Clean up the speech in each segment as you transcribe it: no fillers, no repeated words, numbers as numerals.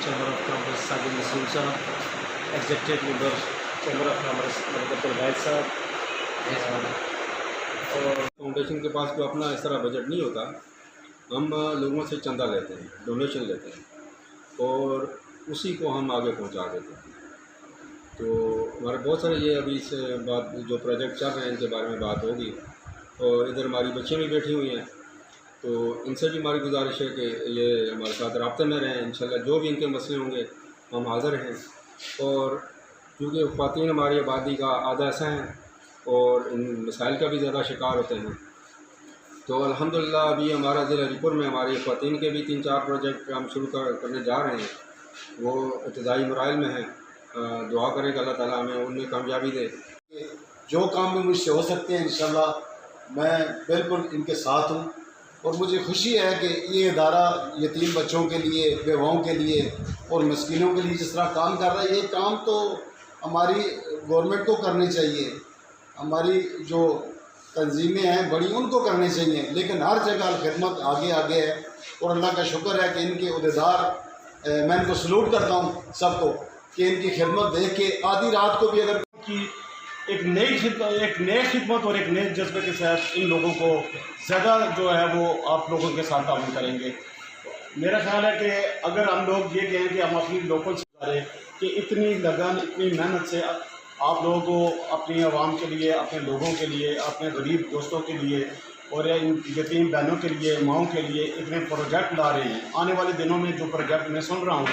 Chamber of Commerce Sajid Masood Sahab, Executive Member Chamber of Commerce Abdul Wahid Sahab. اور foundation کے پاس کوئی اپنا اس طرح بجٹ نہیں ہوتا، ہم لوگوں سے چندہ لیتے ہیں، ڈونیشن لیتے ہیں اور اسی کو ہم آگے پہنچا دیتے ہیں. تو ہمارے بہت سارے یہ ابھی اس بات جو پروجیکٹ چل رہے ہیں ان کے بارے میں بات ہوگی. اور ادھر ہماری بچیاں بھی بیٹھی ہوئی ہیں، تو ان سے بھی ہماری گزارش ہے کہ یہ ہمارے ساتھ رابطے میں رہیں. انشاءاللہ جو بھی ان کے مسئلے ہوں گے ہم حاضر ہیں. اور کیونکہ خواتین ہماری آبادی کا آدھا حصہ ہیں اور ان مسائل کا بھی زیادہ شکار ہوتے ہیں، تو الحمدللہ ابھی ہمارا ضلع علی پور میں ہماری خواتین کے بھی 3-4 پروجیکٹ ہم شروع کرنے جا رہے ہیں. وہ ابتدائی مراحل میں ہیں. دعا کریں کہ اللہ تعالیٰ ہمیں ان میں کامیابی دے. جو کام بھی مجھ سے ہو سکتے ہیں انشاءاللہ میں بالکل ان کے ساتھ ہوں. اور مجھے خوشی ہے کہ یہ ادارہ یتیم بچوں کے لیے، بیواؤں کے لیے اور مسکینوں کے لیے جس طرح کام کر رہا ہے، یہ کام تو ہماری گورنمنٹ کو کرنی چاہیے، ہماری جو تنظیمیں ہیں بڑی ان کو کرنی چاہیے، لیکن ہر جگہ خدمت آگے آگے ہے. اور اللہ کا شکر ہے کہ ان کے عہدیدار، میں ان کو سلوٹ کرتا ہوں سب کو، کہ ان کی خدمت دیکھ کے آدھی رات کو بھی اگر کی ایک نئی خدمت اور ایک نئے جذبے کے ساتھ ان لوگوں کو زیادہ جو ہے وہ آپ لوگوں کے ساتھ تعاون کریں گے. میرا خیال ہے کہ اگر ہم لوگ یہ کہیں کہ ہم اپنی لوکل سے کہ اتنی لگن، اتنی محنت سے آپ لوگوں کو اپنی عوام کے لیے، اپنے لوگوں کے لیے، اپنے غریب دوستوں کے لیے اور یتیم بہنوں کے لیے، ماؤں کے لیے اتنے پروجیکٹ لا رہے ہیں. آنے والے دنوں میں جو پروجیکٹ میں سن رہا ہوں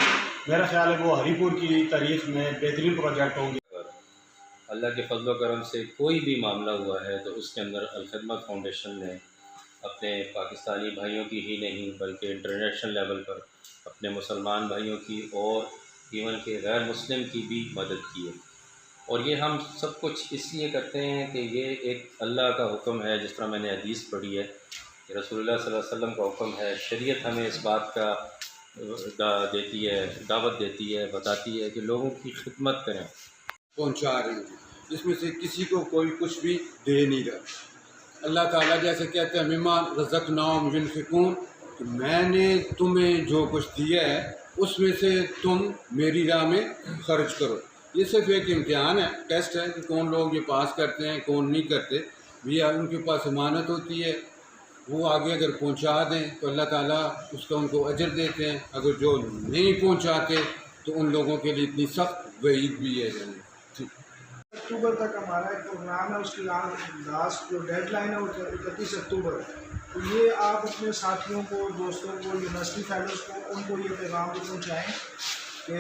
میرا خیال ہے وہ ہری پور کی تاریخ میں بہترین پروجیکٹ ہوں گے. اللہ کے فضل و کرم سے کوئی بھی معاملہ ہوا ہے تو اس کے اندر الخدمت فاؤنڈیشن نے اپنے پاکستانی بھائیوں کی ہی نہیں بلکہ انٹرنیشنل لیول پر اپنے مسلمان بھائیوں کی اور ایون کہ غیر مسلم کی بھی مدد کی ہے. اور یہ ہم سب کچھ اس لیے کرتے ہیں کہ یہ ایک اللہ کا حکم ہے. جس طرح میں نے حدیث پڑھی ہے کہ رسول اللہ صلی اللہ علیہ وسلم کا حکم ہے، شریعت ہمیں اس بات کا دیتی ہے، دعوت دیتی ہے، بتاتی ہے کہ لوگوں کی خدمت کریں. پہنچا رہی ہیں، جس میں سے کسی کو کوئی کچھ بھی دے نہیں رہا. اللہ تعالیٰ جیسے کہتے ہیں مما رزقناہم ينفقون، کہ میں نے تمہیں جو کچھ دیا ہے اس میں سے تم میری راہ میں خرچ کرو. یہ صرف ایک امتحان ہے، ٹیسٹ ہے کہ کون لوگ یہ پاس کرتے ہیں کون نہیں کرتے. بھی ان کے پاس امانت ہوتی ہے، وہ آگے اگر پہنچا دیں تو اللہ تعالیٰ اس کا ان کو اجر دیتے ہیں. اگر جو نہیں پہنچاتے تو ان لوگوں کے لیے اتنی سخت وعید بھی ہے. اکتوبر تک ہمارا ایک پروگرام ہے، اس کی لاسٹ جو ڈیڈ لائن ہے وہ 31 اکتوبر ہے. تو یہ آپ اپنے ساتھیوں کو، دوستوں کو، یونیورسٹی فیلوز کو، ان کو یہ پیغام بھی پہنچائیں کہ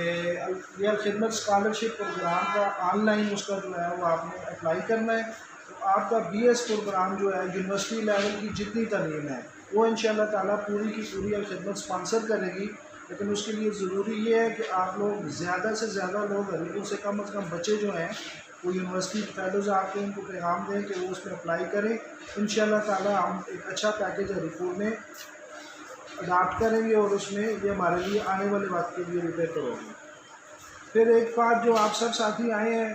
یہ الخدمت اسکالرشپ پروگرام کا آن لائن اس کا جو ہے وہ آپ نے اپلائی کرنا ہے. تو آپ کا بی ایس پروگرام جو ہے یونیورسٹی لیول کی جتنی تعلیم ہے وہ انشاءاللہ تعالیٰ پوری کی پوری الخدمت اسپانسر کرے گی. لیکن اس کے لیے ضروری یہ ہے کہ آپ لوگ زیادہ سے زیادہ لوگ ہری پور سے کم از کم بچے جو ہیں وہ یونیورسٹی فیلوز آپ کے ان کو پیغام دیں کہ وہ اس میں اپلائی کریں. انشاءاللہ تعالیٰ ہم ایک اچھا پیکیج ہری پور میں اڈاپٹ کریں گے اور اس میں یہ ہمارے لیے آنے والے وقت کے لیے بھی بہتر ہوگی. پھر ایک بات جو آپ سب ساتھی آئے ہیں،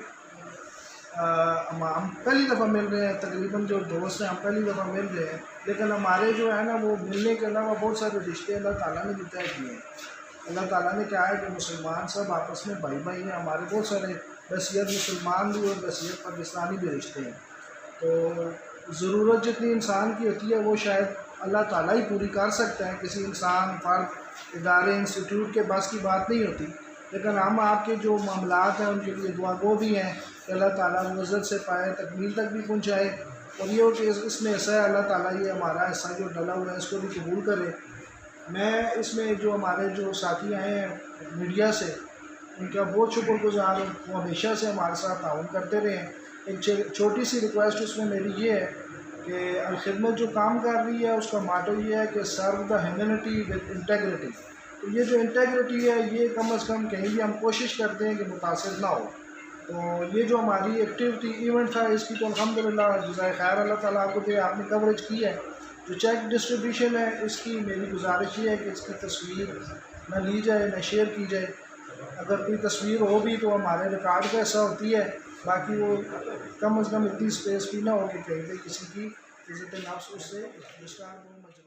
ہم پہلی دفعہ مل رہے ہیں، تقریباً جو دوست ہیں ہم پہلی دفعہ مل رہے ہیں، لیکن ہمارے جو ہے نا وہ ملنے کے علاوہ بہت سارے رشتے اللہ تعالیٰ نے بھی طے کیے ہیں. اللہ تعالیٰ نے کہا ہے کہ مسلمان سب آپس میں بھائی بھائی ہیں. ہمارے بہت سارے بصیرت مسلمان بھی اور بصیرت پاکستانی بھی رشتے ہیں. تو ضرورت جتنی انسان کی ہوتی ہے وہ شاید اللہ تعالیٰ ہی پوری کر سکتا ہے، کسی انسان، فرد، ادارے، انسٹیٹیوٹ کے بس کی بات نہیں ہوتی. لیکن ہم آپ کے جو معاملات ہیں ان کے لیے دعا گو بھی ہیں کہ اللہ تعالیٰ نظر سے پائے تکمیل تک بھی پہنچائے. اور یہ ہو کہ اس میں حصہ ہے، اللہ تعالیٰ یہ ہمارا حصہ جو ڈلا ہوا ہے اس کو بھی قبول کرے. میں اس میں جو ہمارے جو ساتھی آئے ہیں میڈیا سے ان کا بہت شکر گزار ہوں. وہ ہمیشہ سے ہمارے ساتھ تعاون کرتے رہے ہیں. ایک چھوٹی سی ریکویسٹ اس میں میری یہ ہے کہ الخدمت جو کام کر رہی ہے اس کا ماٹو یہ ہے کہ سرو دا ہیومینٹی ود انٹیگریٹی. تو یہ جو انٹیگریٹی ہے یہ کم از کم کہیں بھی ہم کوشش کرتے ہیں کہ متاثر نہ ہو. تو یہ جو ہماری ایکٹیویٹی ایونٹ تھا اس کی تو الحمدللہ جزائے خیر اللہ تعالیٰ آپ کو دے، آپ نے کوریج کی ہے. جو چیک ڈسٹریبیوشن ہے اس کی میری گزارش یہ ہے کہ اس کی تصویر نہ لی جائے نہ شیئر کی جائے. اگر کوئی تصویر ہو بھی تو ہمارے ریکارڈ کا حصہ ہوتی ہے، باقی وہ کم از کم اتنی اسپیس بھی نہ ہو کہ کہیں پہ کسی کی عزت نفس اس سے ڈسٹرب ہو.